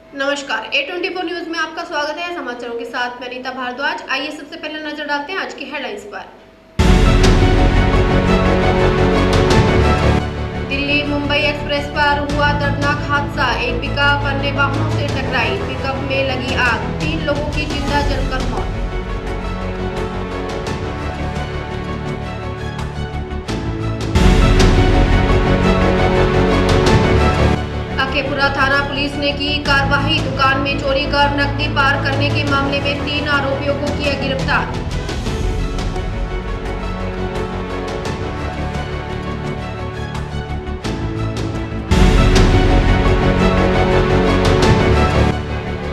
नमस्कार, A24 news में आपका स्वागत है। समाचारों के साथ मैं नीता भारद्वाज। आइए सबसे पहले नजर डालते हैं आज की हेडलाइंस पर। दिल्ली मुंबई एक्सप्रेस पर हुआ दर्दनाक हादसा। एक पिकअप अन्य वाहनों से टकराई। पिकअप में लगी आग, 3 लोगों की जिंदा जलकर मौत। अखेपुरा थाना पुलिस ने की कार्रवाई। दुकान में चोरी कर नकदी पार करने के मामले में 3 आरोपियों को किया गिरफ्तार।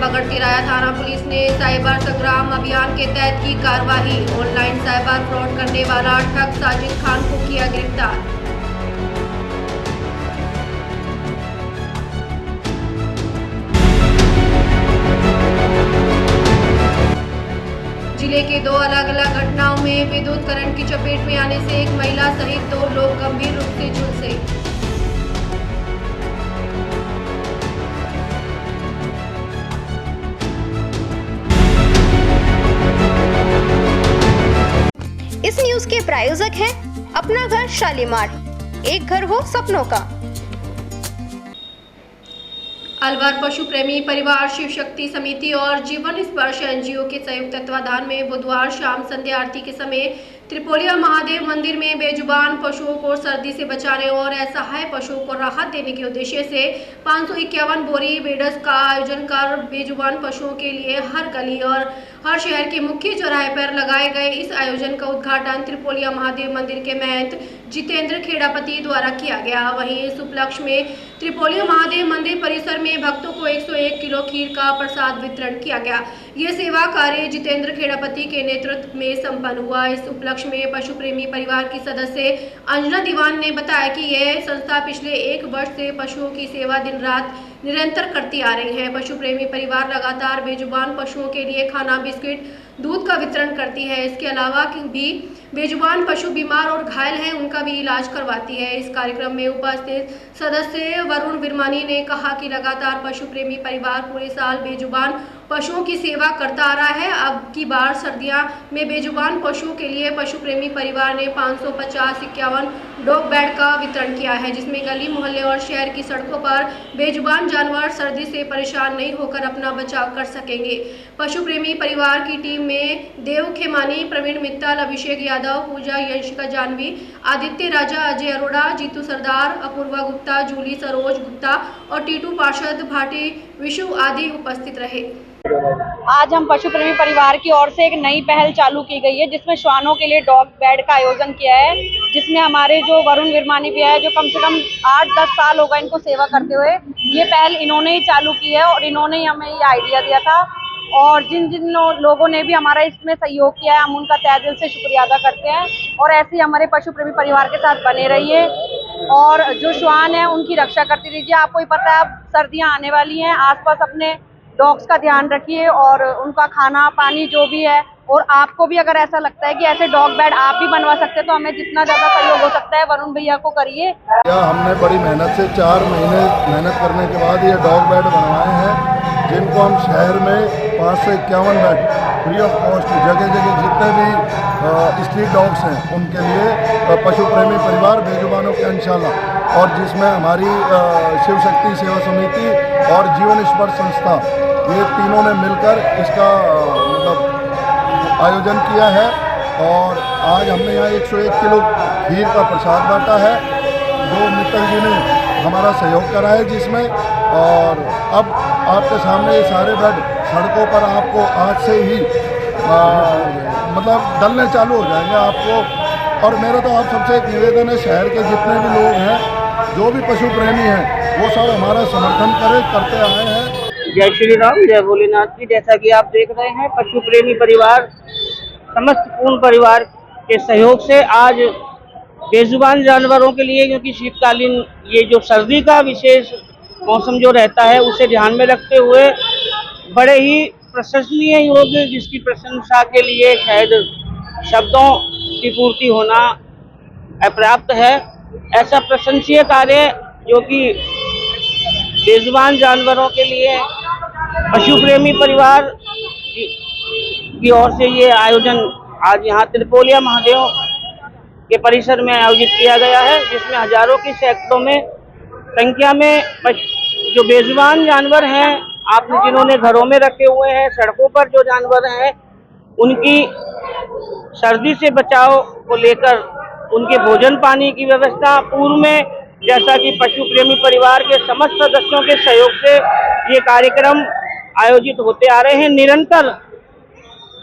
बगड़तिराया थाना पुलिस ने साइबर संग्राम अभियान के तहत की कार्रवाई। ऑनलाइन साइबर फ्रॉड करने वाला ठग साजिद खान को किया गिरफ्तार। जिले के 2 अलग-अलग घटनाओं में विद्युत करंट की चपेट में आने से एक महिला सहित 2 लोग गंभीर रूप से झुलसे। इस न्यूज के प्रायोजक हैं अपना घर शालीमार, एक घर हो सपनों का। अलवर पशु प्रेमी परिवार शिव शक्ति समिति और जीवन स्पर्श एनजीओ के संयुक्त तत्वाधान में बुधवार शाम संध्या आरती के समय त्रिपोलिया महादेव मंदिर में बेजुबान पशुओं को सर्दी से बचाने और असहाय पशुओं को राहत देने के उद्देश्य से 551 बोरी बेड्स का आयोजन कर बेजुबान पशुओं के लिए हर गली और हर शहर के मुख्य चौराहे पर लगाए गए इस आयोजन का उद्घाटन त्रिपोलिया महादेव मंदिर के महंत जितेंद्र खेड़ापति द्वारा किया गया। वहीं इस उपलक्ष्य में त्रिपोलिया महादेव मंदिर परिसर में भक्तों को 101 किलो खीर का प्रसाद वितरण किया गया। यह सेवा कार्य जितेंद्र खेड़ापति के नेतृत्व में संपन्न हुआ। इस उपलक्ष्य में पशु प्रेमी परिवार की सदस्य अंजना दीवान ने बताया कि यह संस्था पिछले 1 वर्ष से पशुओं की सेवा दिन रात निरंतर करती आ रही है। पशु प्रेमी परिवार लगातार बेजुबान पशुओं के लिए खाना, बिस्किट, दूध का वितरण करती है। इसके अलावा भी बेजुबान पशु बीमार और घायल हैं, उनका भी इलाज करवाती है। इस कार्यक्रम में उपस्थित सदस्य वरुण विरमानी ने कहा कि लगातार पशु प्रेमी परिवार पूरे साल बेजुबान पशुओं की सेवा करता आ रहा है। अब की बार सर्दियां में बेजुबान पशुओं के लिए पशु प्रेमी परिवार ने 551 डॉग बेड का वितरण किया है, जिसमें गली मोहल्ले और शहर की सड़कों पर बेजुबान जानवर सर्दी से परेशान नहीं होकर अपना बचाव कर सकेंगे। पशु प्रेमी परिवार की टीम में देव खेमानी, प्रवीण मित्तल, अभिषेक यादव, पूजा यशिका जानवी, आदित्य राजा, अजय अरोड़ा, जीतू सरदार, अपूर्वा गुप्ता, जूली सरोज गुप्ता और टीटू पार्षद भाटी विशु आदि उपस्थित रहे। आज हम पशु प्रेमी परिवार की ओर से एक नई पहल चालू की गई है, जिसमें श्वानों के लिए डॉग बेड का आयोजन किया है, जिसमें हमारे जो वरुण विरमानी भी है, जो कम से कम 8-10 साल होगा इनको सेवा करते हुए। ये पहल इन्होंने ही चालू की है और इन्होंने ही हमें ये आइडिया दिया था। और जिन जिन लोगों ने भी हमारा इसमें सहयोग किया है, हम उनका तहे दिल से शुक्रिया अदा करते हैं। और ऐसे ही हमारे पशु प्रेमी परिवार के साथ बने रहिए और जो श्वान है उनकी रक्षा करते रहिए। आपको ही पता है अब सर्दियाँ आने वाली हैं, आसपास अपने डॉग्स का ध्यान रखिए और उनका खाना पानी जो भी है। और आपको भी अगर ऐसा लगता है कि ऐसे डॉग बेड आप भी बनवा सकते हैं तो हमें जितना ज़्यादा सहयोग हो सकता है वरुण भैया को करिए। हमने बड़ी मेहनत से 4 महीने मेहनत करने के बाद ये डॉग बेड बनवाए हैं, जिनको हम शहर में 551 बेड फ्री ऑफ कॉस्ट जगह जगह जितने भी स्ट्रीट डॉग्स हैं उनके लिए पशु प्रेमी परिवार बेजुबानों के इंशाल्लाह, और जिसमें हमारी शिव शक्ति सेवा समिति और जीवन स्पर्श संस्था ये तीनों ने मिलकर इसका मतलब आयोजन किया है। और आज हमने यहाँ 101 किलो खीर का प्रसाद बांटा है, जो मित्तल जी ने हमारा सहयोग करा है जिसमें। और अब आपके सामने ये सारे बेड सड़कों पर आपको आज से ही मतलब डलने चालू हो जाएंगे आपको। और मेरा तो आप सबसे एक निवेदन है, शहर के जितने भी लोग हैं, जो भी पशु प्रेमी हैं, वो सब हमारा समर्थन करते आए हैं। जय श्री राम, जय भोलेनाथ जी। जैसा कि आप देख रहे हैं, पशु प्रेमी परिवार समस्त पूर्ण परिवार के सहयोग से आज बेजुबान जानवरों के लिए, क्योंकि शीतकालीन ये जो सर्दी का विशेष मौसम जो रहता है उसे ध्यान में रखते हुए बड़े ही प्रशंसनीय योग, जिसकी प्रशंसा के लिए शायद शब्दों की पूर्ति होना अपर्याप्त है। ऐसा प्रशंसनीय कार्य जो कि बेजुबान जानवरों के लिए पशु प्रेमी परिवार की ओर से ये आयोजन आज यहाँ त्रिपोलिया महादेव के परिसर में आयोजित किया गया है, जिसमें हजारों की सैकड़ों में संख्या में जो बेजुबान जानवर हैं, आपने जिन्होंने घरों में रखे हुए हैं, सड़कों पर जो जानवर हैं, उनकी सर्दी से बचाव को लेकर उनके भोजन पानी की व्यवस्था पूर्व में, जैसा कि पशु प्रेमी परिवार के समस्त सदस्यों के सहयोग से ये कार्यक्रम आयोजित होते आ रहे हैं, निरंतर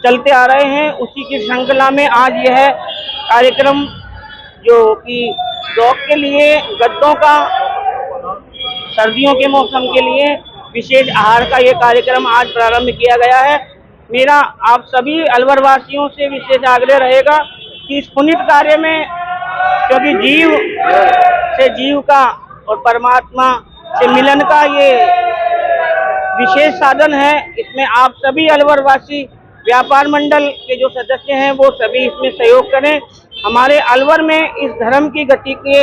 चलते आ रहे हैं। उसी की श्रृंखला में आज यह कार्यक्रम जो कि डॉग के लिए गद्दों का सर्दियों के मौसम के लिए विशेष आहार का ये कार्यक्रम आज प्रारंभ किया गया है। मेरा आप सभी अलवर वासियों से विशेष आग्रह रहेगा कि इस पुनीत कार्य में, क्योंकि जीव से जीव का और परमात्मा से मिलन का ये विशेष साधन है, इसमें आप सभी अलवर वासी व्यापार मंडल के जो सदस्य हैं वो सभी इसमें सहयोग करें। हमारे अलवर में इस धर्म की गति के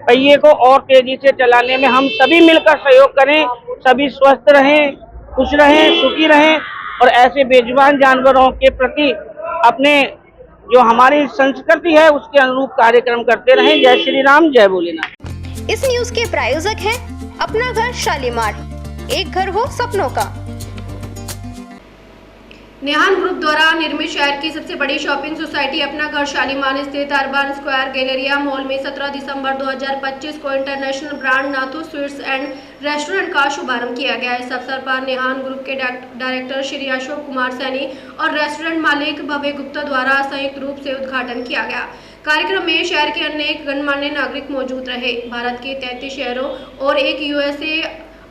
पहिए को और तेजी से चलाने में हम सभी मिलकर सहयोग करें। सभी स्वस्थ रहें, खुश रहें, सुखी रहें और ऐसे बेजुबान जानवरों के प्रति अपने जो हमारी संस्कृति है उसके अनुरूप कार्यक्रम करते रहें। जय श्री राम, जय भोलेनाथ। इस न्यूज के प्रायोजक हैं अपना घर शालीमार, एक घर हो सपनों का। नेहान ग्रुप द्वारा निर्मित शहर की सबसे बड़ी शॉपिंग सोसाइटी अपना घर शालीमार स्थित अर्बन स्क्वायर गैलेरिया मॉल में 17 दिसंबर 2025 को international brand Nathu sweets and restaurant का शुभारंभ किया गया। इस अवसर पर नेहान ग्रुप के डायरेक्टर श्री अशोक कुमार सैनी और रेस्टोरेंट मालिक भव्य गुप्ता द्वारा संयुक्त रूप से उद्घाटन किया गया। कार्यक्रम में शहर के अनेक गणमान्य नागरिक मौजूद रहे। भारत के 33 शहरों और एक यूएसए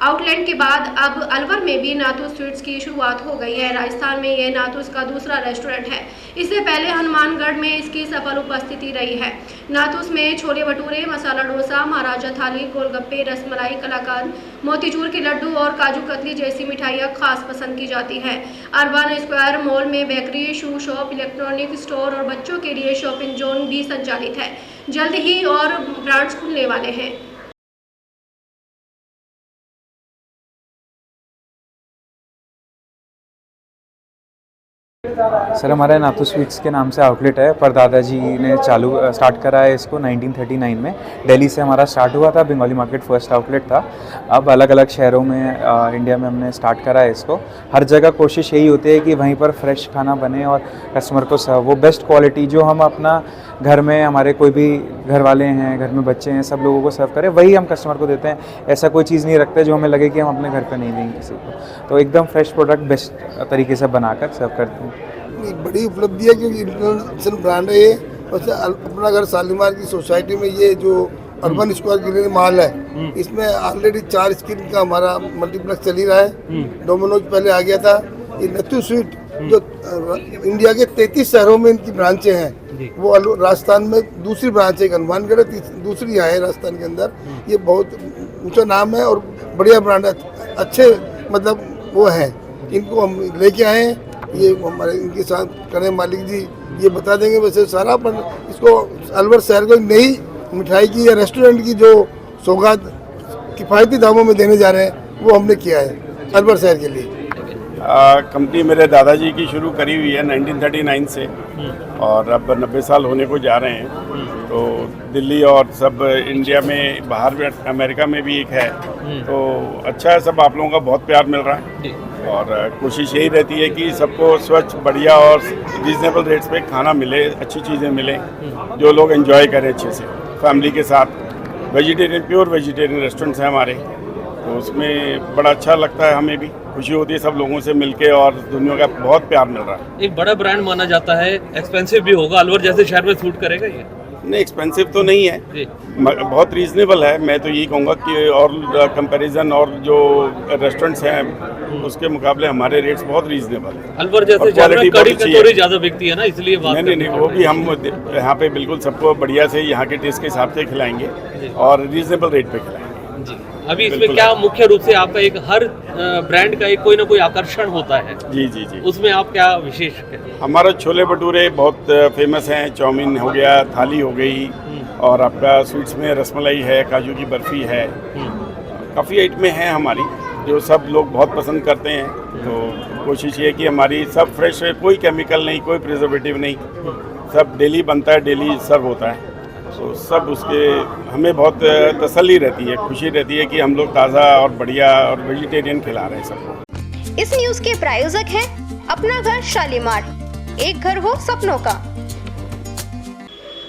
आउटलेट के बाद अब अलवर में भी नाथू स्वीट्स की शुरुआत हो गई है। राजस्थान में यह नाथूस का दूसरा रेस्टोरेंट है। इससे पहले हनुमानगढ़ में इसकी सफल उपस्थिति रही है। नाथूस में छोले भटूरे, मसाला डोसा, महाराजा थाली, गोलगप्पे, रसमलाई, कलाकंद, मोतीचूर के लड्डू और काजू कतली जैसी मिठाइयाँ खास पसंद की जाती है। अर्बन स्क्वायर मॉल में बेकरी, शू शॉप, इलेक्ट्रॉनिक स्टोर और बच्चों के लिए शॉपिंग जोन भी संचालित है। जल्द ही और ब्रांड्स खुलने वाले हैं। सर, हमारा नाथू स्वीट्स के नाम से आउटलेट है, पर दादाजी ने स्टार्ट करा है इसको 1939 में। दिल्ली से हमारा स्टार्ट हुआ था, बंगाली मार्केट फर्स्ट आउटलेट था। अब अलग अलग शहरों में इंडिया में हमने स्टार्ट करा है इसको। हर जगह कोशिश यही होती है कि वहीं पर फ्रेश खाना बने और कस्टमर को सर्व वो बेस्ट क्वालिटी जो हम अपना घर में, हमारे कोई भी घर वाले हैं, घर में बच्चे हैं, सब लोगों को सर्व करें, वही हम कस्टमर को देते हैं। ऐसा कोई चीज़ नहीं रखते जो हमें लगे कि हम अपने घर पर नहीं देंगे किसी को। तो एकदम फ्रेश प्रोडक्ट बेस्ट तरीके से बनाकर सर्व करते हैं। एक बड़ी उपलब्धि है क्योंकि इंटरनेशनल ब्रांड है ये। वैसे अपना घर शालीमार की सोसाइटी में ये जो अर्बन स्क्वायर गैलेरिया मॉल है, इसमें ऑलरेडी 4 स्क्रीन का हमारा मल्टीप्लेक्स चल ही रहा है। डोमिनोज पहले आ गया था। ये नाथू स्वीट जो इंडिया के 33 शहरों में इनकी ब्रांचें हैं, वो राजस्थान में दूसरी ब्रांच है, हनुमानगढ़ दूसरी है राजस्थान के अंदर। ये बहुत ऊंचा नाम है और बढ़िया ब्रांड है, अच्छे मतलब वो है। इनको हम लेके आए हैं, ये हमारे इनके साथ करें मालिक जी ये बता देंगे। वैसे सारा अपन इसको अलवर शहर को नई मिठाई की या रेस्टोरेंट की जो सौगात किफ़ायती दामों में देने जा रहे हैं वो हमने किया है अलवर शहर के लिए। कंपनी मेरे दादाजी की शुरू करी हुई है 1939 से और अब 90 साल होने को जा रहे हैं। तो दिल्ली और सब इंडिया में, बाहर भी, अमेरिका में भी एक है। तो अच्छा है, सब आप लोगों का बहुत प्यार मिल रहा है और कोशिश यही रहती है कि सबको स्वच्छ, बढ़िया और रीजनेबल रेट्स पे खाना मिले, अच्छी चीज़ें मिलें जो लोग एंजॉय करें अच्छे से फैमिली के साथ। वेजिटेरियन, प्योर वेजिटेरियन रेस्टोरेंट्स हैं हमारे, तो उसमें बड़ा अच्छा लगता है, हमें भी खुशी होती है सब लोगों से मिलके और दुनिया का बहुत प्यार मिल रहा है। एक बड़ा ब्रांड माना जाता है, एक्सपेंसिव भी होगा, अलवर जैसे शहर में सूट करेगा ये? नहीं, एक्सपेंसिव तो नहीं है, बहुत रीजनेबल है। मैं तो यही कहूँगा कि और कंपैरिजन और जो रेस्टोरेंट्स हैं उसके मुकाबले हमारे रेट्स बहुत रीजनेबल है। अलवर जैसे शहर में कड़ी कचौरी ज़्यादा बिकती है ना, इसलिए बात नहीं, वो भी हम यहाँ पे बिल्कुल सबको बढ़िया से यहाँ के टेस्ट के हिसाब से खिलाएंगे और रीजनेबल रेट पे खिलाएंगे जी। अभी इसमें क्या मुख्य रूप से आपका एक हर ब्रांड का एक कोई ना कोई आकर्षण होता है? जी, उसमें आप क्या विशेष? हमारा छोले भटूरे बहुत फेमस हैं, चाउमीन हो गया, थाली हो गई और आपका स्वीट्स में रसमलाई है, काजू की बर्फी है, काफ़ी आइटमें हैं हमारी जो सब लोग बहुत पसंद करते हैं। तो कोशिश ये है कि हमारी सब फ्रेश है, कोई केमिकल नहीं, कोई प्रिजर्वेटिव नहीं, सब डेली बनता है, डेली सर्व होता है। तो सब उसके हमें बहुत तसल्ली रहती है, खुशी रहती है कि हम लोग ताज़ा और बढ़िया और वेजिटेरियन खिला रहे हैं सबको। इस न्यूज के प्रायोजक हैं अपना घर शालीमार, एक घर हो सपनों का।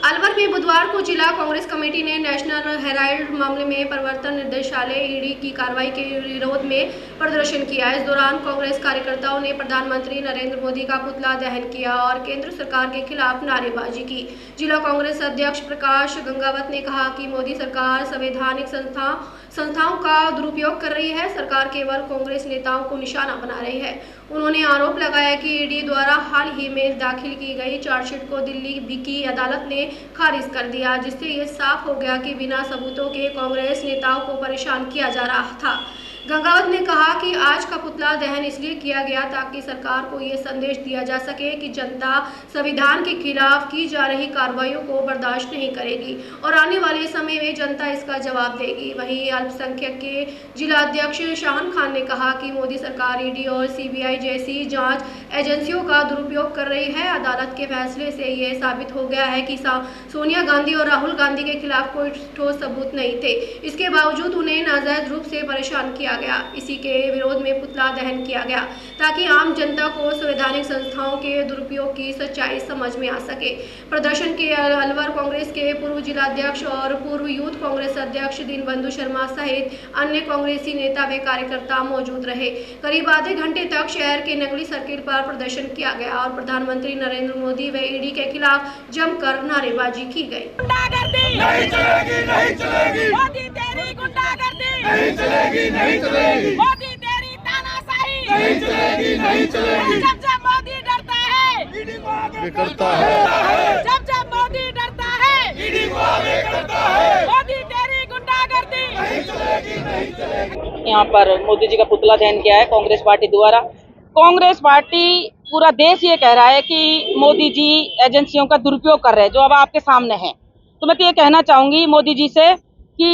अलवर में बुधवार को जिला कांग्रेस कमेटी ने नेशनल हेराल्ड मामले में प्रवर्तन निर्देशालय ईडी की कार्रवाई के विरोध में प्रदर्शन किया। इस दौरान कांग्रेस कार्यकर्ताओं ने प्रधानमंत्री नरेंद्र मोदी का पुतला दहन किया और केंद्र सरकार के खिलाफ नारेबाजी की। जिला कांग्रेस अध्यक्ष प्रकाश गंगावत ने कहा कि मोदी सरकार संवैधानिक संस्थाओं का दुरुपयोग कर रही है, सरकार केवल कांग्रेस नेताओं को निशाना बना रही है। उन्होंने आरोप लगाया कि ईडी द्वारा हाल ही में दाखिल की गई चार्जशीट को दिल्ली की अदालत ने खारिज कर दिया, जिससे ये साफ हो गया कि बिना सबूतों के कांग्रेस नेताओं को परेशान किया जा रहा था। गंगावत ने कहा कि आज का पुतला दहन इसलिए किया गया ताकि सरकार को ये संदेश दिया जा सके कि जनता संविधान के खिलाफ की जा रही कार्रवाइयों को बर्दाश्त नहीं करेगी और आने वाले समय में जनता इसका जवाब देगी। वहीं अल्पसंख्यक के जिला अध्यक्ष शाहन खान ने कहा कि मोदी सरकार ईडी और सीबीआई जैसी जांच एजेंसियों का दुरुपयोग कर रही है। अदालत के फैसले से ये साबित हो गया है कि सोनिया गांधी और राहुल गांधी के खिलाफ कोई ठोस सबूत नहीं थे, इसके बावजूद उन्हें नाजायज रूप से परेशान किया गया। इसी के विरोध में पुतला दहन किया गया ताकि आम जनता को संवैधानिक संस्थाओं के दुरुपयोग की सच्चाई समझ में आ सके। प्रदर्शन के अलवर कांग्रेस के पूर्व जिलाध्यक्ष और पूर्व यूथ कांग्रेस अध्यक्ष दीनबंधु शर्मा सहित अन्य कांग्रेसी नेता व कार्यकर्ता मौजूद रहे। करीब आधे घंटे तक शहर के नगली सर्किल पर प्रदर्शन किया गया और प्रधानमंत्री नरेंद्र मोदी व ईडी के खिलाफ जमकर नारेबाजी की गई। नहीं चलेगी, नहीं चलेगी, मोदी तेरी गुंडागर्दी नहीं चलेगी, नहीं चलेगी, मोदी तेरी तानाशाही नहीं चलेगी, नहीं चलेगी। जब मोदी डरता है ईडी को आगे करता है, जब मोदी डरता है ईडी को आगे करता है, मोदी तेरी गुंडागर्दी नहीं चलेगी, नहीं चलेगी। यहाँ पर मोदी जी का पुतला दहन किया है कांग्रेस पार्टी द्वारा। कांग्रेस पार्टी पूरा देश ये कह रहा है कि मोदी जी एजेंसियों का दुरुपयोग कर रहे हैं, जो अब आपके सामने है। तो मैं तो ये कहना चाहूंगी मोदी जी से कि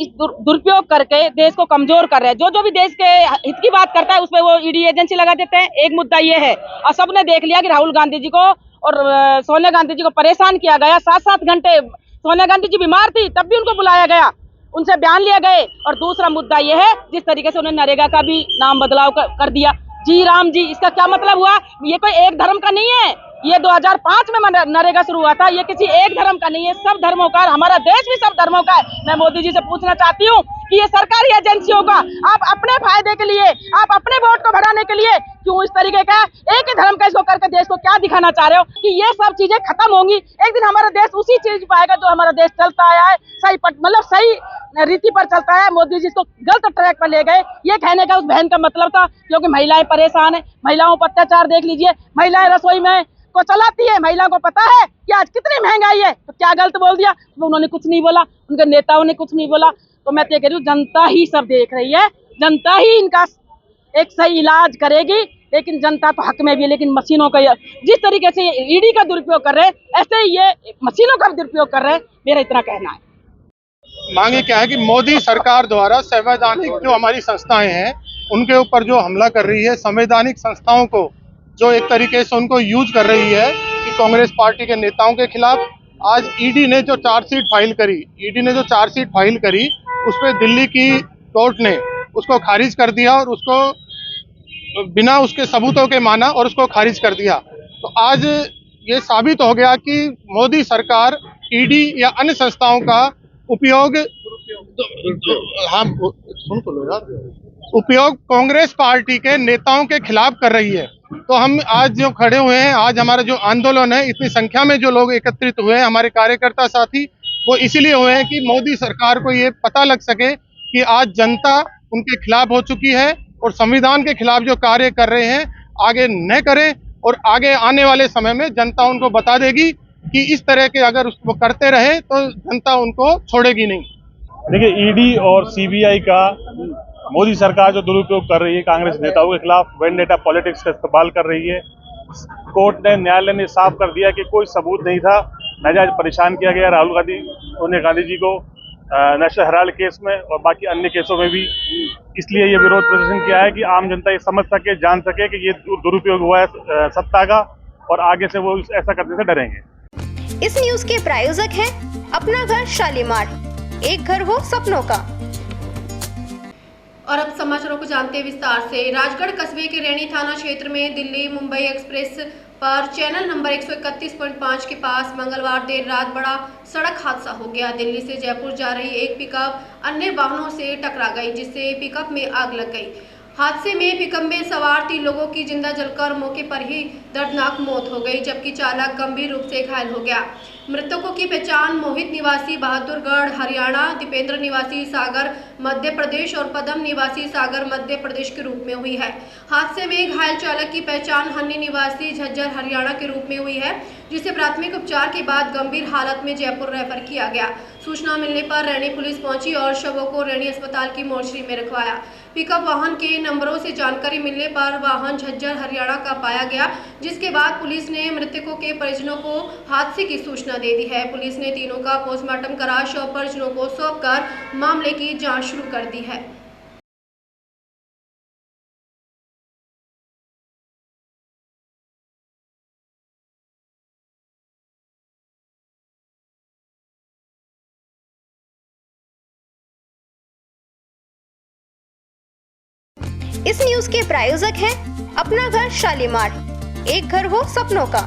इस दुरुपयोग करके देश को कमजोर कर रहे हैं। जो भी देश के हित की बात करता है उसमें वो ईडी एजेंसी लगा देते हैं। एक मुद्दा ये है और सबने देख लिया कि राहुल गांधी जी को और सोनिया गांधी जी को परेशान किया गया। 7-7 घंटे सोनिया गांधी जी बीमार थी तब भी उनको बुलाया गया, उनसे बयान लिया गए। और दूसरा मुद्दा ये है जिस तरीके से उन्होंने नरेगा का भी नाम बदलाव कर दिया। जी राम जी, इसका क्या मतलब हुआ? ये कोई एक धर्म का नहीं है, ये 2005 में नरेगा शुरू हुआ था। ये किसी एक धर्म का नहीं है, सब धर्मों का, हमारा देश भी सब धर्मों का है। मैं मोदी जी से पूछना चाहती हूँ कि ये सरकारी एजेंसियों का आप अपने फायदे के लिए, आप अपने वोट को बढ़ाने के लिए क्यों इस तरीके का एक ही धर्म का इसको करके देश को क्या दिखाना चाह रहे हो कि ये सब चीजें खत्म होंगी? एक दिन हमारा देश उसी चीज पाएगा जो हमारा देश चलता आया है, सही मतलब सही रीति पर चलता है। मोदी जी इसको गलत ट्रैक पर ले गए। ये कहने का उस बहन का मतलब था क्योंकि महिलाएं परेशान है, महिलाओं पर अत्याचार देख लीजिए, महिलाएं रसोई में को चलाती है, महिला को पता है कि आज कितनी महंगाई है, तो क्या गलत बोल दिया? तो उन्होंने कुछ नहीं बोला, उनके नेताओं ने कुछ नहीं बोला। तो मैं तो कह रही हूँ जनता ही सब देख रही है, जनता ही इनका एक सही इलाज करेगी। लेकिन जनता तो हक में भी है, लेकिन मशीनों का जिस तरीके से ईडी का दुरुपयोग कर रहे हैं ऐसे ही ये मशीनों का दुरुपयोग कर रहे हैं, मेरा इतना कहना है। मांगे क्या है कि मोदी सरकार द्वारा संवैधानिक जो हमारी संस्थाएं हैं उनके ऊपर जो हमला कर रही है, संवैधानिक संस्थाओं को जो एक तरीके से उनको यूज कर रही है कि कांग्रेस पार्टी के नेताओं के खिलाफ। आज ईडी ने जो चार्जशीट फाइल करी उस पर दिल्ली की कोर्ट ने उसको खारिज कर दिया और उसको बिना उसके सबूतों के माना और उसको खारिज कर दिया। तो आज ये साबित हो गया कि मोदी सरकार ईडी या अन्य संस्थाओं का उपयोग कांग्रेस पार्टी के नेताओं के खिलाफ कर रही है। तो हम आज जो खड़े हुए हैं, आज हमारा जो आंदोलन है, इतनी संख्या में जो लोग एकत्रित हुए हैं हमारे कार्यकर्ता साथी, वो इसीलिए हुए हैं कि मोदी सरकार को ये पता लग सके कि आज जनता उनके खिलाफ हो चुकी है और संविधान के खिलाफ जो कार्य कर रहे हैं आगे न करें और आगे आने वाले समय में जनता उनको बता देगी कि इस तरह के अगर वो करते रहे तो जनता उनको छोड़ेगी नहीं। देखिए, ईडी और सीबीआई का मोदी सरकार जो दुरुपयोग कर रही है कांग्रेस नेताओं के खिलाफ, वेंडेटा पॉलिटिक्स का इस्तेमाल कर रही है। कोर्ट ने, न्यायालय ने साफ कर दिया कि कोई सबूत नहीं था, नाजायज परेशान किया गया राहुल गांधी, सोनिया गांधी जी को। नेशनल हेराल्ड केस में और बाकी अन्य केसों में भी। इसलिए ये विरोध प्रदर्शन किया है कि आम जनता ये समझ सके, जान सके कि ये दुरुपयोग हुआ है सत्ता का, और आगे से वो ऐसा करने से डरेंगे। इस न्यूज के प्रायोजक हैं अपना घर शालीमार, एक घर हो सपनों का। और अब समाचारों को जानते हैं विस्तार से। राजगढ़ कस्बे के रैणी थाना क्षेत्र में दिल्ली मुंबई एक्सप्रेस पर चैनल नंबर 131.5 के पास मंगलवार देर रात बड़ा सड़क हादसा हो गया। दिल्ली से जयपुर जा रही एक पिकअप अन्य वाहनों से टकरा गई, जिससे पिकअप में आग लग गई। हादसे में पिकअप में सवार 3 लोगों की जिंदा जलकर मौके पर ही दर्दनाक मौत हो गई, जबकि चालक गंभीर रूप से घायल हो गया। मृतकों की पहचान मोहित निवासी बहादुरगढ़ हरियाणा, दीपेंद्र निवासी सागर मध्य प्रदेश और पदम निवासी सागर मध्य प्रदेश के रूप में हुई है। हादसे में घायल चालक की पहचान हन्नी निवासी झज्जर हरियाणा के रूप में हुई है, जिसे प्राथमिक उपचार के बाद गंभीर हालत में जयपुर रेफर किया गया। सूचना मिलने पर रैणी पुलिस पहुंची और शवों को रैणी अस्पताल की मोर्चरी में रखवाया। पिकअप वाहन के नंबरों से जानकारी मिलने पर वाहन झज्जर हरियाणा का पाया गया, जिसके बाद पुलिस ने मृतकों के परिजनों को हादसे की सूचना दे दी है। पुलिस ने तीनों का पोस्टमार्टम करा शव परिजनों को सौंपकर मामले की जांच शुरू कर दी है। इस न्यूज के प्रायोजक हैं अपना घर शालीमार, एक घर हो सपनों का।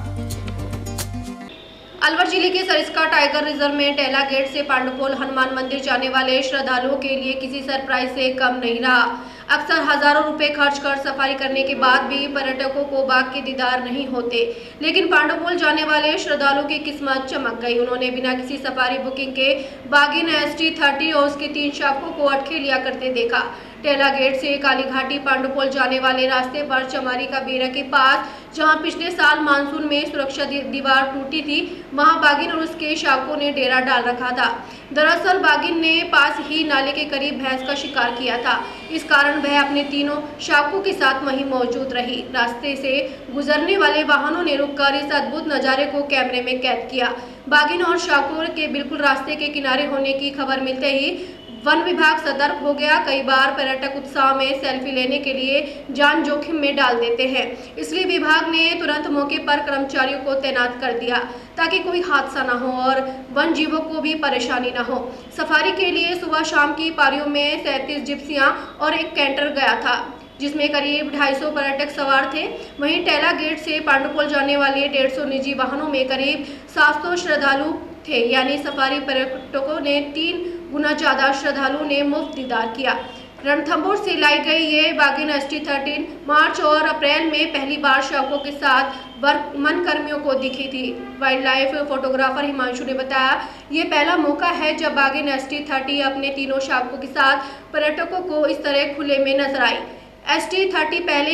अलवर जिले के सरिस्का टाइगर रिजर्व में टेला गेट से पांडुपोल हनुमान मंदिर जाने वाले श्रद्धालुओं के लिए किसी सरप्राइज से कम नहीं रहा। अक्सर हजारों रुपए खर्च कर सफारी करने के बाद भी पर्यटकों को बाघ के दीदार नहीं होते, लेकिन पांडुपोल जाने वाले श्रद्धालुओं की किस्मत चमक गई। उन्होंने बिना किसी सफारी बुकिंग के बागिन ST30 और उसके 3 शावकों को अटके लिया करते देखा। टेला गेट से कालीघाटी पांडुपोल जाने वाले रास्ते पर चमारी का बेरा के पास, जहां पिछले साल मानसून में सुरक्षा दीवार टूटी थी, वहां बागिन और उसके शावकों ने डेरा डाल रखा था। दरअसल बागिन ने पास ही नाले के करीब भैंस का शिकार किया था, इस कारण वह अपने तीनों शावकों के साथ वहीं मौजूद रही। रास्ते से गुजरने वाले वाहनों ने रुककर इस अद्भुत नजारे को कैमरे में कैद किया। बागिन और शावकों के बिल्कुल रास्ते के किनारे होने की खबर मिलते ही वन विभाग सतर्क हो गया। कई बार पर्यटक उत्साह में सेल्फी लेने के लिए जान जोखिम में डाल देते हैं, इसलिए विभाग ने तुरंत मौके पर कर्मचारियों को तैनात कर दिया ताकि कोई हादसा न हो और वन जीवों को भी परेशानी न हो। सफारी के लिए सुबह शाम की पारियों में 37 जिप्सियां और एक कैंटर गया था, जिसमें करीब 250 पर्यटक सवार थे। वहीं टेला गेट से पांडुपोल जाने वाले 150 निजी वाहनों में करीब 700 श्रद्धालु थे, यानी सफारी पर्यटकों ने 3 गुना ज्यादा श्रद्धालुओं ने मुफ्त दीदार किया। रणथंभौर से लाई गई ये बागिन ST13 मार्च और अप्रैल में पहली बार शावकों के साथ वन कर्मियों को दिखी थी। वाइल्ड लाइफ फोटोग्राफर हिमांशु ने बताया, ये पहला मौका है जब बागिन ST30 अपने तीनों शावकों के साथ पर्यटकों को इस तरह खुले में नजर आई। ST30 पहले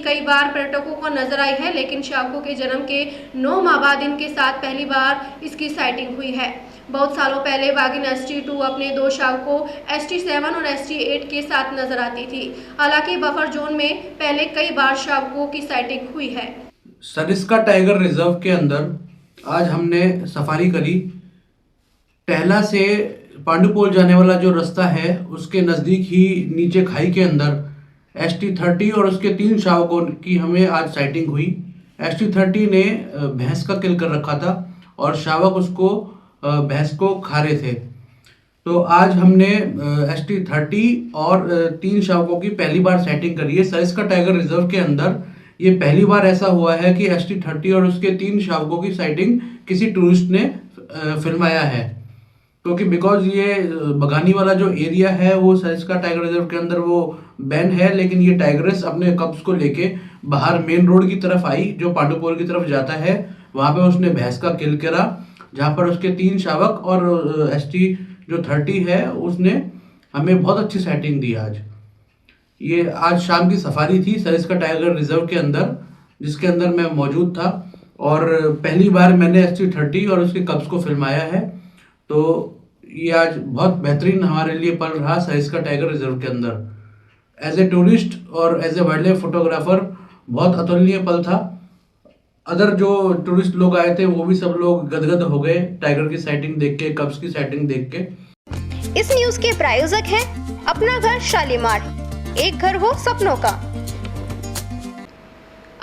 कई बार पर्यटकों को नजर आई है, लेकिन शावकों के जन्म के 9 माह बाद इनके साथ पहली बार इसकी साइटिंग हुई है। बहुत सालों पहले बागिन ST2 अपने 2 शावकों ST7 और ST8 के साथ नजर आती थी। हालांकि बफर जोन में पहले कई बार शावकों की साइटिंग हुई है। सरिस्का टाइगर रिजर्व के अंदर आज हमने सफारी करी। टेहला से पांडुपोल जाने वाला जो रास्ता है, उसके नज़दीक ही नीचे खाई के अंदर ST30 और उसके 3 शावकों की हमें आज साइटिंग हुई। ST30 ने भैंस का किल कर रखा था और शावक उसको भैंस को खा रहे थे। तो आज हमने ST30 और 3 शावकों की पहली बार सेटिंग करी है। सरिस्का टाइगर रिजर्व के अंदर ये पहली बार ऐसा हुआ है कि ST30 और उसके 3 शावकों की साइटिंग किसी टूरिस्ट ने फिल्माया है, क्योंकि बिकॉज ये बगानी वाला जो एरिया है वो सरिस्का टाइगर रिजर्व के अंदर वो बैन है, लेकिन ये टाइग्रेस अपने कब्ज को लेके बाहर मेन रोड की तरफ आई जो पांडुपोल की तरफ जाता है। वहाँ पे उसने भैंस का किल करा, जहाँ पर उसके 3 शावक और ST30 है उसने हमें बहुत अच्छी सेटिंग दी। ये आज शाम की सफारी थी सरिस्का टाइगर रिजर्व के अंदर, जिसके अंदर मैं मौजूद था और पहली बार मैंने ST30 और उसके कब्ज को फिल्माया है। तो ये आज बहुत बेहतरीन हमारे लिए पल रहा सरिस्का टाइगर रिजर्व के अंदर। एज ए टूरिस्ट और as a wild life photographer बहुत अतुलनीय पल था। अदर जो टूरिस्ट लोग आए थे वो भी सब लोग गदगद हो गए टाइगर की साइटिंग देख के, कब्ज की साइटिंग देख के। इस न्यूज के प्रायोजक हैं अपना घर शालीमार, एक घर हो सपनों का।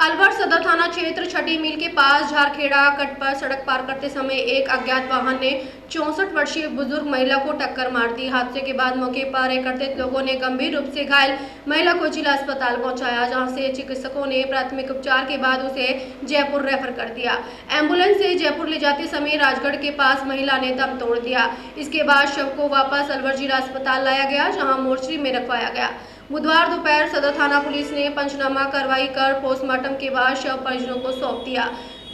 अलवर सदर थाना क्षेत्र छठी मील के पास झारखेड़ा कट पर सड़क पार करते समय एक अज्ञात वाहन ने 64 वर्षीय बुजुर्ग महिला को टक्कर मार दी। हादसे के बाद मौके पर एकत्रित लोगों ने गंभीर रूप से घायल महिला को जिला अस्पताल पहुंचाया, जहां से चिकित्सकों ने प्राथमिक उपचार के बाद उसे जयपुर रेफर कर दिया। एम्बुलेंस से जयपुर ले जाते समय राजगढ़ के पास महिला ने दम तोड़ दिया। इसके बाद शव को वापस अलवर जिला अस्पताल लाया गया, जहाँ मोर्चरी में रखवाया गया। बुधवार दोपहर सदर थाना पुलिस ने पंचनामा कार्रवाई कर पोस्टमार्टम के बाद शव परिजनों को सौंप दिया।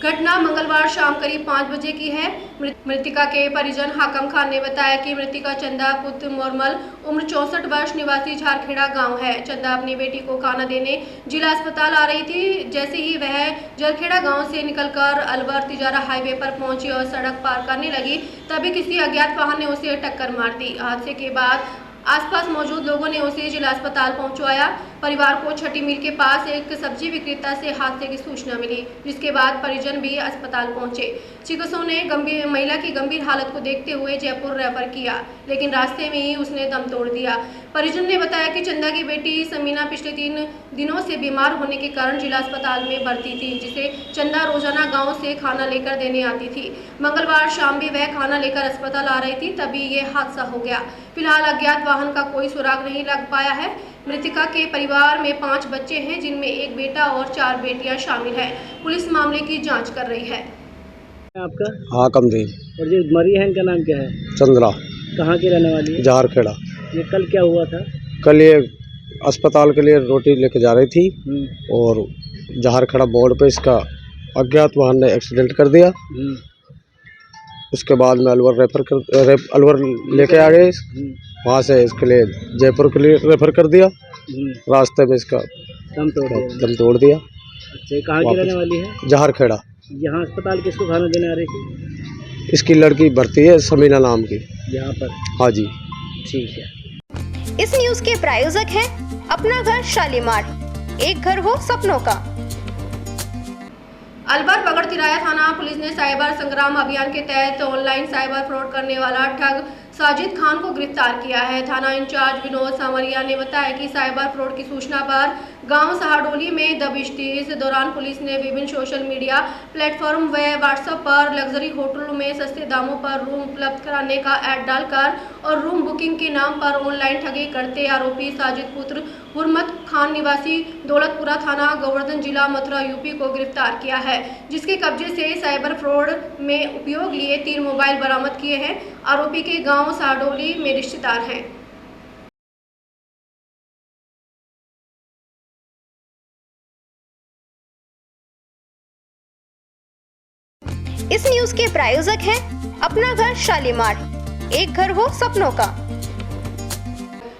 घटना मंगलवार शाम करीब 5 बजे की है। मृतिका के परिजन हाकम खान ने बताया कि मृतिका चंदा पुत्र मोरमल उम्र 64 वर्ष निवासी झारखेड़ा गांव है। चंदा अपनी बेटी को खाना देने जिला अस्पताल आ रही थी। जैसे ही वह झारखेड़ा गांव से निकलकर अलवर तिजारा हाईवे पर पहुंची और सड़क पार करने लगी, तभी किसी अज्ञात वाहन ने उसे टक्कर मार दी। हादसे के बाद आसपास मौजूद लोगों ने उसे जिला अस्पताल पहुंचाया। परिवार को छठी मील के पास एक सब्जी विक्रेता से हादसे की सूचना मिली, जिसके बाद परिजन भी अस्पताल पहुंचे। चिकित्सकों ने महिला की गंभीर हालत को देखते हुए जयपुर रेफर किया, लेकिन रास्ते में ही उसने दम तोड़ दिया। परिजन ने बताया कि चंदा की बेटी समीना पिछले 3 दिनों से बीमार होने के कारण जिला अस्पताल में भर्ती थी, जिसे चंदा रोजाना गाँव से खाना लेकर देने आती थी। मंगलवार शाम भी वह खाना लेकर अस्पताल आ रही थी, तभी ये हादसा हो गया। फिलहाल अज्ञात वाहन का कोई सुराग नहीं लग पाया है। मृतिका के परिवार में 5 बच्चे हैं, जिनमें एक बेटा और 4 बेटियां शामिल हैं। पुलिस मामले की जांच कर रही है। आपका? हाँ, कमदेव। और जो मरी है इनका नाम क्या है? चंद्रा। कहाँ की रहने वाली है? झारखेड़ा। ये कल क्या हुआ था? कल ये अस्पताल के लिए रोटी लेके जा रही थी और झारखेड़ा बोर्ड पे इसका अज्ञात वाहन ने एक्सीडेंट कर दिया। उसके बाद में अलवर लेके आ गए। वहाँ से इसके लिए जयपुर के लिए रेफर कर दिया। रास्ते में इसका दम तोड़ दिया। अच्छा, कहाँ की रहने वाली है? झारखेड़ा। यहाँ अस्पताल किसको खाना देने आ रही थी? इसकी लड़की भर्ती है समीना नाम की। यहाँ पर? हाँ जी। ठीक है। इस न्यूज के प्रायोजक हैं अपना घर शालीमार, एक घर हो सपनों का। अलवर बगड़ तिराया थाना पुलिस ने साइबर संग्राम अभियान के तहत ऑनलाइन साइबर फ्रॉड करने वाला ठग साजिद खान को गिरफ्तार किया है। थाना इंचार्ज विनोद सामरिया ने बताया कि साइबर फ्रॉड की सूचना पर गांव सहाडोली में दबिश थी। इस दौरान पुलिस ने विभिन्न सोशल मीडिया प्लेटफॉर्म व व्हाट्सएप पर लग्जरी होटलों में सस्ते दामों पर रूम उपलब्ध कराने का ऐड डालकर और रूम बुकिंग के नाम पर ऑनलाइन ठगी करते आरोपी साजिद पुत्र हुरमत खान निवासी दौलतपुरा थाना गोवर्धन जिला मथुरा यूपी को गिरफ्तार किया है, जिसके कब्जे से साइबर फ्रॉड में उपयोग लिए 3 मोबाइल बरामद किए हैं। आरोपी के गांव सहाडोली में रिश्तेदार हैं। इस न्यूज के प्रायोजक हैं अपना घर शालीमार, एक घर हो सपनों का।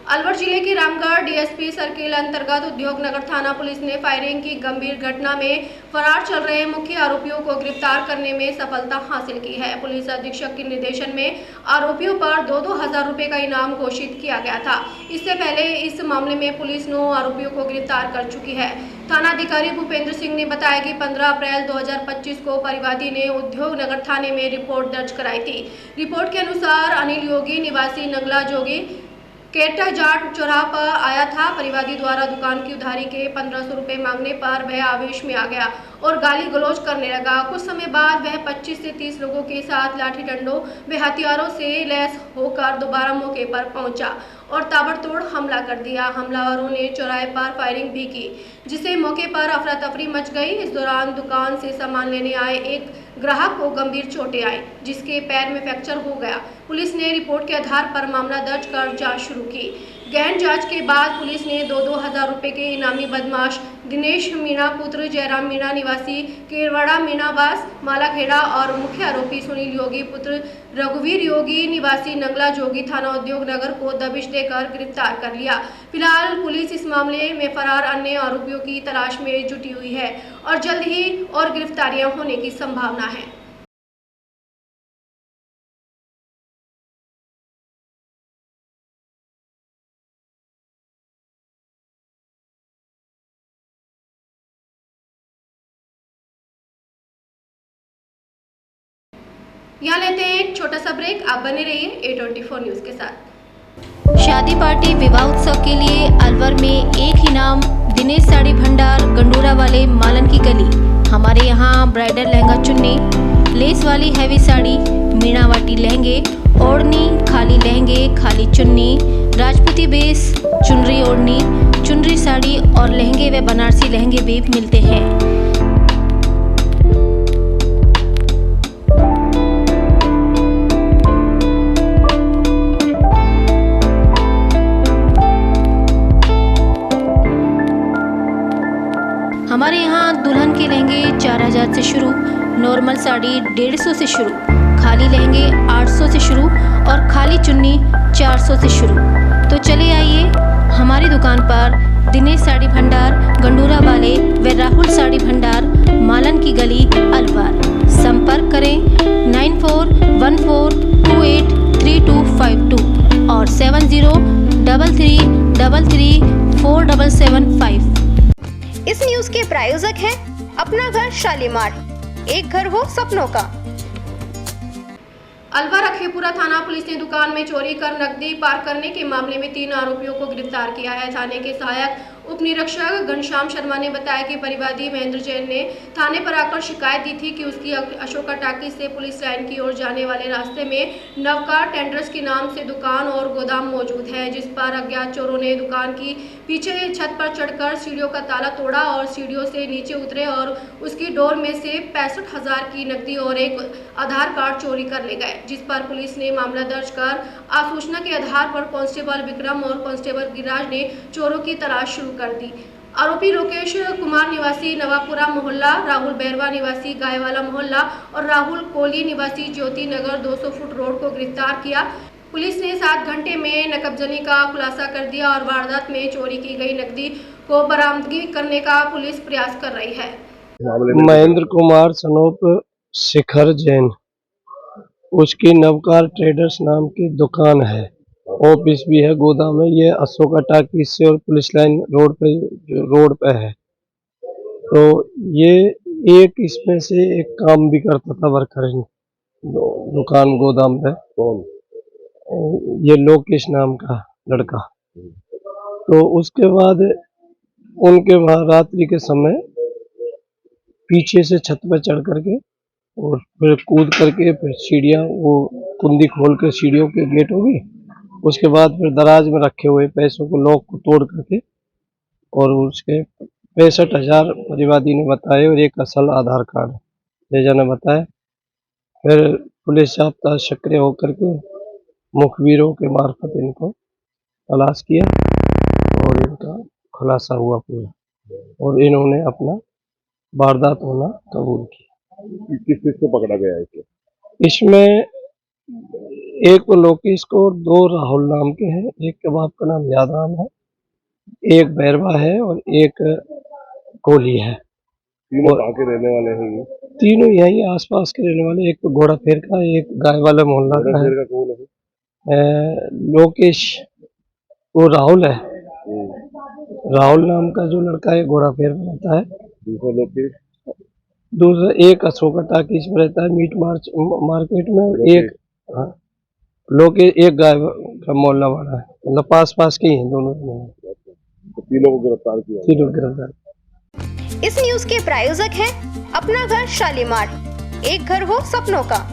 अलवर जिले की रामगढ़ डीएसपी सर्किल अंतर्गत उद्योग नगर थाना पुलिस ने फायरिंग की गंभीर घटना में फरार चल रहे मुख्य आरोपियों को गिरफ्तार करने में सफलता हासिल की है। पुलिस अधीक्षक के निर्देशन में आरोपियों पर 2-2 हजार रुपए का इनाम घोषित किया गया था। इससे पहले इस मामले में पुलिस 9 आरोपियों को गिरफ्तार कर चुकी है। थानाधिकारी भूपेंद्र सिंह ने बताया कि 15 अप्रैल 2025 को परिवादी ने उद्योग नगर थाने में रिपोर्ट दर्ज कराई थी। रिपोर्ट के अनुसार अनिल योगी निवासी नंगला जोगी केरटा जाट चौराहा पर आया था। परिवादी द्वारा दुकान की उधारी के 1500 रुपए मांगने पर वह आवेश में आ गया और गाली गलौज करने लगा। कुछ समय बाद वह 25 से 30 लोगों के साथ लाठी डंडों व हथियारों से लैस होकर दोबारा मौके पर पहुंचा और ताबड़तोड़ हमला कर दिया। हमलावरों ने चौराहे पर फायरिंग भी की, जिससे मौके पर अफरा तफरी मच गई। इस दौरान दुकान से सामान लेने आए एक ग्राहक को गंभीर चोटें आई, जिसके पैर में फ्रैक्चर हो गया। पुलिस ने रिपोर्ट के आधार पर मामला दर्ज कर जांच शुरू की। गहन जांच के बाद पुलिस ने 2-2 हजार रुपए के इनामी बदमाश दिनेश मीणा पुत्र जयराम मीणा निवासी केरवाड़ा मीणावास मालाखेड़ा और मुख्य आरोपी सुनील योगी पुत्र रघुवीर योगी निवासी नंगला जोगी थाना उद्योग नगर को दबिश देकर गिरफ्तार कर लिया। फिलहाल पुलिस इस मामले में फरार अन्य आरोपियों की तलाश में जुटी हुई है और जल्द ही और गिरफ्तारियां होने की संभावना है। यहाँ लेते हैं एक छोटा सा ब्रेक। आप बने रहिए A24 न्यूज के साथ। शादी पार्टी विवाह उत्सव के लिए अलवर में एक ही नाम, दिनेश साड़ी भंडार, गंडूरा वाले, मालन की गली। हमारे यहाँ ब्राइडल लहंगा चुन्नी, लेस वाली हैवी साड़ी, मीनावाटी लहंगे, ओढ़नी, खाली लहंगे, खाली चुन्नी, राजपूती बेस, चुनरी ओढ़नी, चुनरी साड़ी और लहंगे व बनारसी लहंगे भी मिलते हैं। हमारे यहाँ दुल्हन के लहंगे 4000 से शुरू, नॉर्मल साड़ी 150 से शुरू, खाली लहंगे 800 से शुरू और खाली चुन्नी 400 से शुरू। तो चले आइए हमारी दुकान पर, दिनेश साड़ी भंडार, गंडूरा वाले व राहुल साड़ी भंडार, मालन की गली, अलवर। संपर्क करें 9414283252 और 7033334775। इस न्यूज के प्रायोजक हैं अपना घर शालीमार, एक घर हो सपनों का। अलवर अखेपुरा थाना पुलिस ने दुकान में चोरी कर नकदी पार करने के मामले में 3 आरोपियों को गिरफ्तार किया है। थाने के सहायक उप निरीक्षक घनश्याम शर्मा ने बताया कि परिवादी महेंद्र जैन ने थाने पर आकर शिकायत दी थी कि उसकी अशोका टाकी से पुलिस लाइन की ओर जाने वाले रास्ते में नवकार टेंडर्स के नाम से दुकान और गोदाम मौजूद है, जिस पर अज्ञात चोरों ने दुकान की पीछे छत पर चढ़कर सीढ़ियों का ताला तोड़ा और सीढ़ियों से नीचे उतरे और उसकी डोर में से 65,000 की नकदी और एक आधार कार्ड चोरी कर ले गए, जिस पर पुलिस ने मामला दर्ज कर आसूचना के आधार पर कांस्टेबल विक्रम और कांस्टेबल गिरिराज ने चोरों की तलाश शुरू कर दी। आरोपी लोकेश कुमार निवासी नवापुरा मोहल्ला, राहुल बैरवा निवासी गायवाला मोहल्ला और राहुल कोली निवासी ज्योति नगर 200 फुट रोड को गिरफ्तार किया। पुलिस ने 7 घंटे में नकबजनी का खुलासा कर दिया और वारदात में चोरी की गई नकदी को बरामदगी करने का पुलिस प्रयास कर रही है। महेंद्र कुमार सनोप शिखर जैन, उसकी नवकार ट्रेडर्स नाम की दुकान है, ऑफिस भी है, गोदाम है। ये अशोका टाकी से और पुलिस लाइन रोड पे है। तो ये एक इसमें से एक काम भी करता था वर्कर दुकान गोदाम पे। ये लोकेश नाम का लड़का। तो उसके बाद उनके वहाँ रात्रि के समय पीछे से छत पर चढ़ करके और फिर कूद करके फिर सीढ़ियाँ वो कुंडी खोल कर सीढ़ियों के गेट होगी, उसके बाद फिर दराज में रखे हुए पैसों को लॉक को तोड़ करके और उसके 65,000 परिवादी ने बताए और एक असल आधार कार्ड तेजा ने बताया। फिर पुलिस जाब्ता सक्रिय होकर के मुखबिरों के मार्फत इनको तलाश किया और इनका खुलासा हुआ पूरा और इन्होंने अपना वारदात होना कबूल किया। किस चीज को पकड़ा गया है? इसमें एक तो लोकेश को और 2 राहुल नाम के हैं, एक के बाप का नाम यादराम है, एक बैरवा है और एक कोहली है। तीनों कहाँ के रहने वाले हैं ये? तीनों यही आसपास के रहने वाले, एक तो घोड़ा फेर का, एक गाय वाला मोहल्ला का है। कौन है? लोकेश वो राहुल है, राहुल नाम का जो लड़का है घोड़ा फेर में रहता है। दूसरा एक अशोका टाकीज में रहता है मीट मार्केट में, और एक लोकेश एक गाय का मोहल्ला वाला है, मतलब पास पास के ही हैं दोनों। तीनों को गिरफ्तार किया। तीनों गिरफ्तार। इस न्यूज के प्रायोजक हैं अपना घर शालीमार, एक घर हो सपनों का।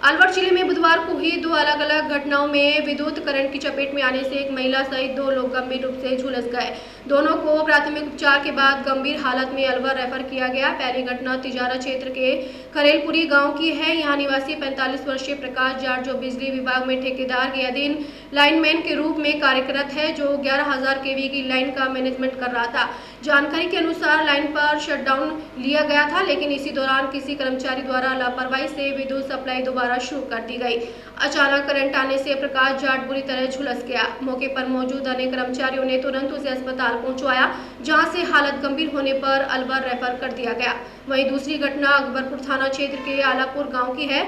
अलवर जिले में बुधवार को हुई 2 अलग अलग घटनाओं में विद्युत करंट की चपेट में आने से एक महिला सहित 2 लोग गंभीर रूप से झुलस गए। दोनों को प्राथमिक उपचार के बाद गंभीर हालत में अलवर रेफर किया गया। पहली घटना तिजारा क्षेत्र के खरेलपुरी गांव की है। यहां निवासी 45 वर्षीय प्रकाश जाट, जो बिजली विभाग में ठेकेदार के अधीन लाइनमैन के रूप में कार्यरत है, जो 11,000 kV की लाइन का मैनेजमेंट कर रहा था। जानकारी के अनुसार लाइन पर शटडाउन लिया गया था, लेकिन इसी दौरान किसी कर्मचारी द्वारा लापरवाही से विद्युत सप्लाई दोबारा शुरू कर दी गई। अचानक करंट आने से प्रकाश जाट बुरी तरह झुलस गया। मौके पर मौजूद अन्य कर्मचारियों ने तुरंत उसे अस्पताल पहुंचाया, जहां से हालत गंभीर होने पर अलवर रेफर कर दिया गया। वहीं दूसरी घटना अकबरपुर थाना क्षेत्र के आलापुर गांव की है।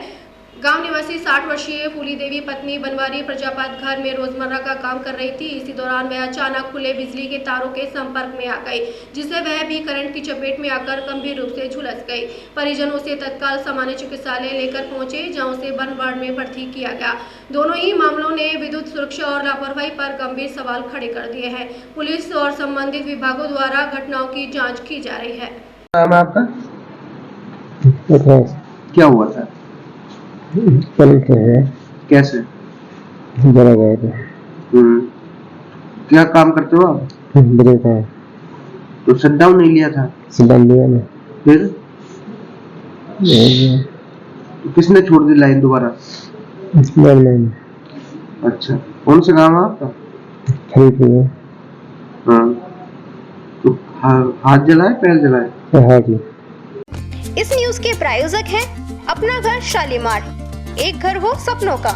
गांव निवासी 60 वर्षीय फूली देवी पत्नी बनवारी प्रजापत घर में रोजमर्रा का काम कर रही थी। इसी दौरान वह अचानक खुले बिजली के तारों के संपर्क में आ गई, जिससे वह भी करंट की चपेट में आकर गंभीर रूप से झुलस गई। परिजनों से तत्काल सामान्य चिकित्सालय लेकर पहुंचे, जहां उसे बर्न वार्ड में भर्ती किया गया। दोनों ही मामलों ने विद्युत सुरक्षा और लापरवाही पर गंभीर सवाल खड़े कर दिए हैं। पुलिस और संबंधित विभागों द्वारा घटनाओं की जाँच की जा रही है। नाम है आपका? क्या हुआ था? कैसे? जला गए थे। क्या काम करते हो आप? ब्रेक है। तो शटडाउन नहीं लिया था? शटडाउन लिया ना। फिर तो किसने छोड़ दी लाइन दोबारा? अच्छा, कौन सा काम है आपका? हाँ, तो हाथ जलाए पैर जलाए? हाथ। इस न्यूज के प्रायोजक हैं अपना घर शालीमार, एक घर हो सपनों का।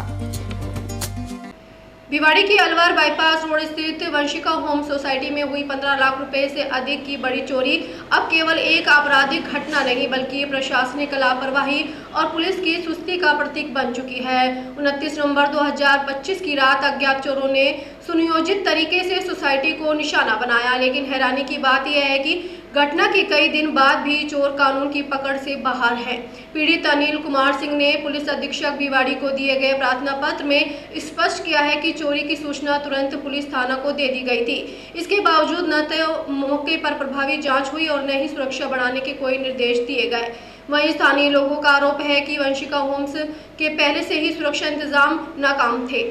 भिवाड़ी की अलवर बाईपास रोड स्थित वंशिका होम सोसाइटी में हुई 15 लाख रुपए से अधिक की बड़ी चोरी अब केवल एक आपराधिक घटना नहीं, बल्कि प्रशासनिक लापरवाही और पुलिस की सुस्ती का प्रतीक बन चुकी है। 29 नवंबर 2025 की रात अज्ञात चोरों ने सुनियोजित तरीके से सोसाइटी को निशाना बनाया, लेकिन हैरानी की बात यह है कि घटना के कई दिन बाद भी चोर कानून की पकड़ से बाहर है। पीड़ित अनिल कुमार सिंह ने पुलिस अधीक्षक भिवाड़ी को दिए गए प्रार्थना पत्र में स्पष्ट किया है कि चोरी की सूचना तुरंत पुलिस थाना को दे दी गई थी। इसके बावजूद न तो मौके पर प्रभावी जांच हुई और न ही सुरक्षा बढ़ाने के कोई निर्देश दिए गए। वहीं स्थानीय लोगों का आरोप है कि वंशिका होम्स के पहले से ही सुरक्षा इंतजाम नाकाम थे।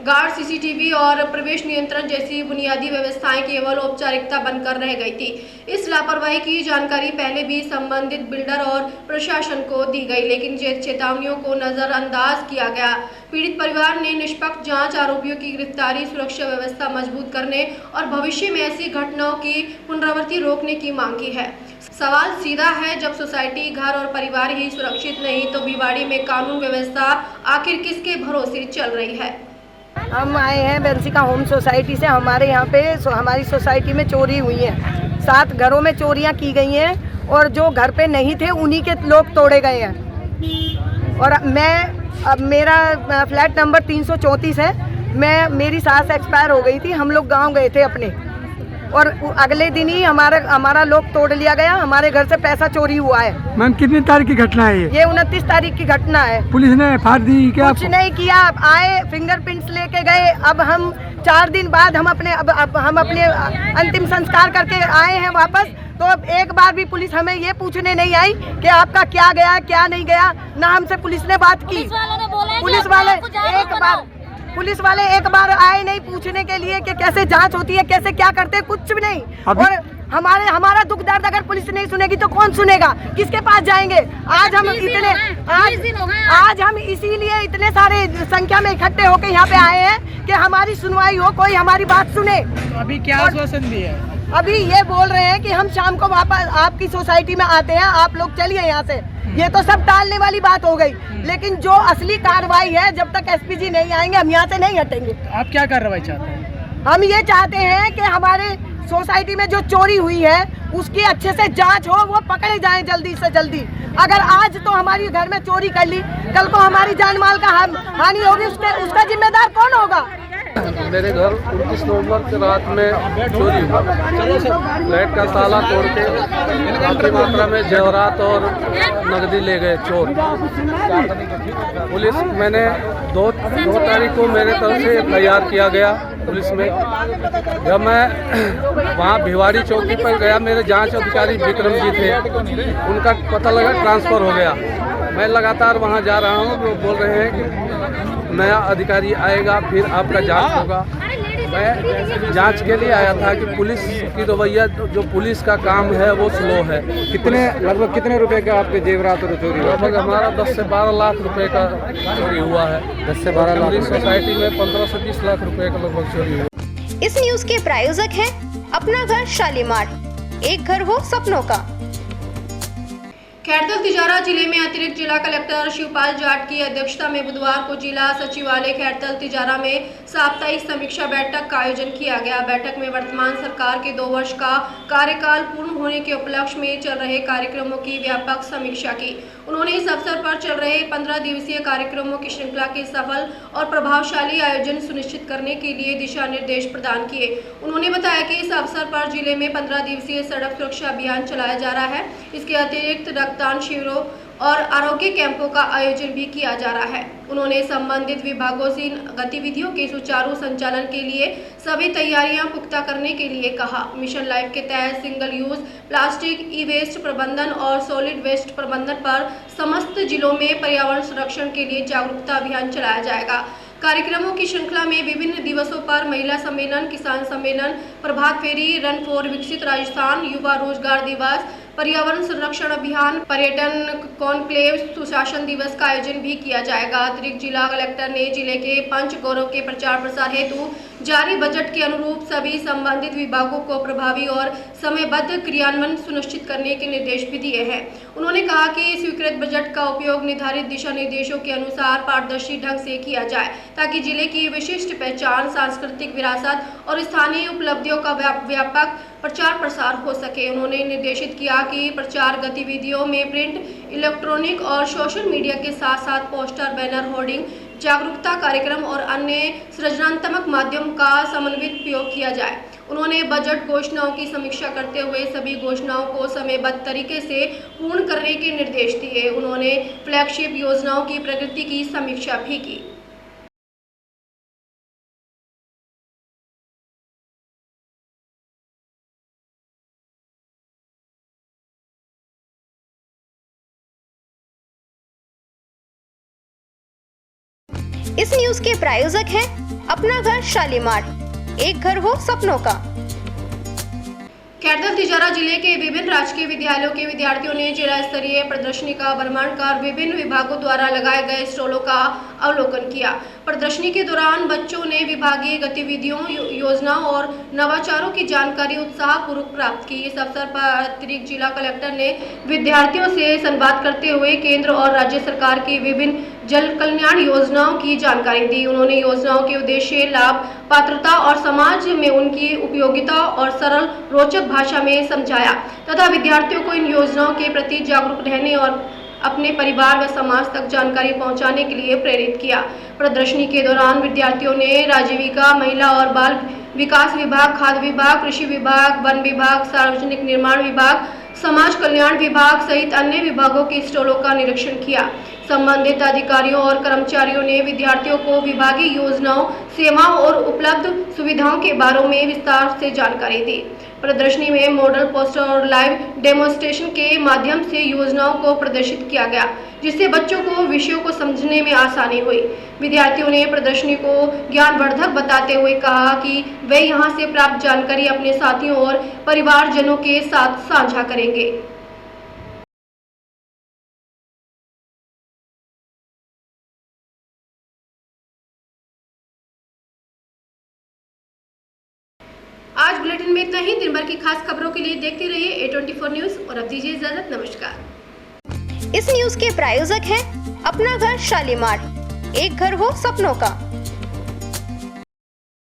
गार्ड, सीसीटीवी और प्रवेश नियंत्रण जैसी बुनियादी व्यवस्थाएं केवल औपचारिकता बनकर रह गई थी। इस लापरवाही की जानकारी पहले भी संबंधित बिल्डर और प्रशासन को दी गई, लेकिन चेतावनियों को नजरअंदाज किया गया। पीड़ित परिवार ने निष्पक्ष जांच, आरोपियों की गिरफ्तारी, सुरक्षा व्यवस्था मजबूत करने और भविष्य में ऐसी घटनाओं की पुनरावृत्ति रोकने की मांग की है। सवाल सीधा है, जब सोसाइटी, घर और परिवार ही सुरक्षित नहीं तो भिवाड़ी में कानून व्यवस्था आखिर किसके भरोसे चल रही है। हम आए हैं वंशिका होम सोसाइटी से। हमारे यहाँ पे हमारी सोसाइटी में चोरी हुई है। 7 घरों में चोरियाँ की गई हैं और जो घर पे नहीं थे उन्हीं के लोग तोड़े गए हैं। और अब मेरा फ्लैट नंबर 334 है। मेरी सास एक्सपायर हो गई थी। हम लोग गांव गए थे अपने, और अगले दिन ही हमारा लोग तोड़ लिया गया। हमारे घर से पैसा चोरी हुआ है। मैम, कितनी तारीख की घटना है ये 29 तारीख की घटना है। पुलिस ने एफआईआर दी क्या? कुछ नहीं किया। अब आए, फिंगरप्रिंट्स लेके गए। अब हम 4 दिन बाद हम अपने अंतिम संस्कार करके आए हैं वापस। तो अब एक बार भी पुलिस हमें ये पूछने नहीं आई कि आपका क्या गया क्या नहीं गया। ना हमसे पुलिस ने बात की। पुलिस वाले एक बार आए नहीं पूछने के लिए कि कैसे जांच होती है, कैसे क्या करते हैं, कुछ भी नहीं। और हमारा दुख दर्द अगर पुलिस नहीं सुनेगी तो कौन सुनेगा? किसके पास जाएंगे? आज हम इसीलिए इतने सारे संख्या में इकट्ठे होकर यहाँ पे आए हैं कि हमारी सुनवाई हो, कोई हमारी बात सुने। अभी क्या आश्वासन दिया है? अभी ये बोल रहे हैं कि हम शाम को वापस आपकी सोसाइटी में आते हैं, आप लोग चलिए यहाँ से। ये तो सब टालने वाली बात हो गई, लेकिन जो असली कार्रवाई है, जब तक एसपी जी नहीं आएंगे हम यहाँ से नहीं हटेंगे। आप क्या कार्रवाई चाहते हैं? हम ये चाहते हैं कि हमारे सोसाइटी में जो चोरी हुई है उसकी अच्छे से जांच हो, वो पकड़े जाएं जल्दी से जल्दी। अगर आज तो हमारी घर में चोरी कर ली, कल को हमारी जान माल का हानि होगी, उसका जिम्मेदार कौन होगा? मेरे घर 29 नवंबर की रात में चोरी हुआ। फ्लैट का ताला तोड़ के काफी मात्रा में जेवरात और नकदी ले गए चोर। पुलिस मैंने 2 तारीख को मेरे तरफ से तैयार किया गया पुलिस में। जब मैं वहाँ भिवाड़ी चौकी पर गया, मेरे जांच अधिकारी विक्रम जी थे, उनका पता लगा ट्रांसफ़र हो गया। मैं लगातार वहाँ जा रहा हूँ, वो बोल रहे हैं कि नया अधिकारी आएगा फिर आपका जांच होगा। मैं जांच के लिए आया था कि पुलिस की रवैया, जो पुलिस का काम है वो स्लो है। लगभग कितने रुपए का आपके जेवरात और चोरी हुआ? लगभग हमारा 10 से 12 लाख रुपए का चोरी हुआ है। 10 से 12 लाख। सोसाइटी में 15 से 20 लाख रुपए का लगभग चोरी हुआ। इस न्यूज के प्रायोजक हैं अपना घर शालीमार, एक घर हो सपनों का। खैरतल तिजारा जिले में अतिरिक्त जिला कलेक्टर शिवपाल जाट की अध्यक्षता में बुधवार को जिला सचिवालय खैरतल तिजारा में साप्ताहिक समीक्षा बैठक का आयोजन किया गया। बैठक में वर्तमान सरकार के 2 वर्ष का कार्यकाल पूर्ण होने के उपलक्ष्य में चल रहे कार्यक्रमों की व्यापक समीक्षा की। उन्होंने इस अवसर पर चल रहे 15 दिवसीय कार्यक्रमों की श्रृंखला के सफल और प्रभावशाली आयोजन सुनिश्चित करने के लिए दिशा निर्देश प्रदान किए। उन्होंने बताया कि इस अवसर पर जिले में 15 दिवसीय सड़क सुरक्षा अभियान चलाया जा रहा है। इसके अतिरिक्त रक्तदान शिविरों और आरोग्य कैंपों का आयोजन भी किया जा रहा है। उन्होंने संबंधित विभागों से इन गतिविधियों के सुचारू संचालन के लिए सभी तैयारियां पुख्ता करने के लिए कहा। मिशन लाइफ के तहत सिंगल यूज प्लास्टिक, ई वेस्ट प्रबंधन और सॉलिड वेस्ट प्रबंधन पर समस्त जिलों में पर्यावरण संरक्षण के लिए जागरूकता अभियान चलाया जाएगा। कार्यक्रमों की श्रृंखला में विभिन्न दिवसों पर महिला सम्मेलन, किसान सम्मेलन, प्रभात फेरी, रन फॉर विकसित राजस्थान, युवा रोजगार दिवस, पर्यावरण संरक्षण अभियान, पर्यटन कॉन्क्लेव, सुशासन दिवस का आयोजन भी किया जाएगा। अतिरिक्त जिला कलेक्टर ने जिले के पंच गौरव के प्रचार प्रसार हेतु जारी बजट के अनुरूप सभी संबंधित विभागों को प्रभावी और समयबद्ध क्रियान्वयन सुनिश्चित करने के निर्देश भी दिए हैं। उन्होंने कहा कि स्वीकृत बजट का उपयोग निर्धारित दिशा निर्देशों के अनुसार पारदर्शी ढंग से किया जाए ताकि जिले की विशिष्ट पहचान, सांस्कृतिक विरासत और स्थानीय उपलब्धियों का व्यापक प्रचार प्रसार हो सके। उन्होंने निर्देशित किया कि प्रचार गतिविधियों में प्रिंट, इलेक्ट्रॉनिक और सोशल मीडिया के साथ साथ पोस्टर, बैनर, होर्डिंग, जागरूकता कार्यक्रम और अन्य सृजनात्मक माध्यम का समन्वित उपयोग किया जाए। उन्होंने बजट घोषणाओं की समीक्षा करते हुए सभी घोषणाओं को समयबद्ध तरीके से पूर्ण करने के निर्देश दिए। उन्होंने फ्लैगशिप योजनाओं की प्रगति की समीक्षा भी की। इस न्यूज के प्रायोजक हैं अपना घर शालीमार, एक घर हो सपनों का। कैथल तिजारा जिले के विभिन्न राजकीय विद्यालयों के विद्यार्थियों ने जिला स्तरीय प्रदर्शनी का भ्रमण कर विभिन्न विभागों द्वारा लगाए गए स्टॉलों का अवलोकन किया। प्रदर्शनी के दौरान बच्चों ने विभागीय गतिविधियों, योजनाओं और नवाचारों की जानकारी उत्साहपूर्वक प्राप्त की। इस अवसर पर अतिरिक्त जिला कलेक्टर ने विद्यार्थियों से संवाद करते हुए केंद्र और राज्य सरकार की विभिन्न जल कल्याण योजनाओं की जानकारी दी। उन्होंने योजनाओं के उद्देश्य, लाभ, पात्रता और समाज में उनकी उपयोगिता और सरल रोचक भाषा में समझाया तथा विद्यार्थियों को इन योजनाओं के प्रति जागरूक रहने और अपने परिवार व समाज तक जानकारी पहुंचाने के लिए प्रेरित किया। प्रदर्शनी के दौरान विद्यार्थियों ने राजीविका, महिला और बाल विकास विभाग, खाद्य विभाग, कृषि विभाग, वन विभाग, सार्वजनिक निर्माण विभाग, समाज कल्याण विभाग सहित अन्य विभागों के स्टॉलों का निरीक्षण किया। संबंधित अधिकारियों और कर्मचारियों ने विद्यार्थियों को विभागीय योजनाओं, सेवाओं और उपलब्ध सुविधाओं के बारे में विस्तार से जानकारी दी। प्रदर्शनी में मॉडल पोस्टर और लाइव डेमोन्स्ट्रेशन के माध्यम से योजनाओं को प्रदर्शित किया गया, जिससे बच्चों को विषयों को समझने में आसानी हुई। विद्यार्थियों ने प्रदर्शनी को ज्ञानवर्धक बताते हुए कहा कि वे यहां से प्राप्त जानकारी अपने साथियों और परिवारजनों के साथ साझा करेंगे। आज बुलेटिन में इतना ही। दिन भर की खास खबरों के लिए देखते रहिए A24 न्यूज और अब दीजिए इजाजत। नमस्कार। इस न्यूज के प्रायोजक हैं अपना घर शालीमार, एक घर हो सपनों का।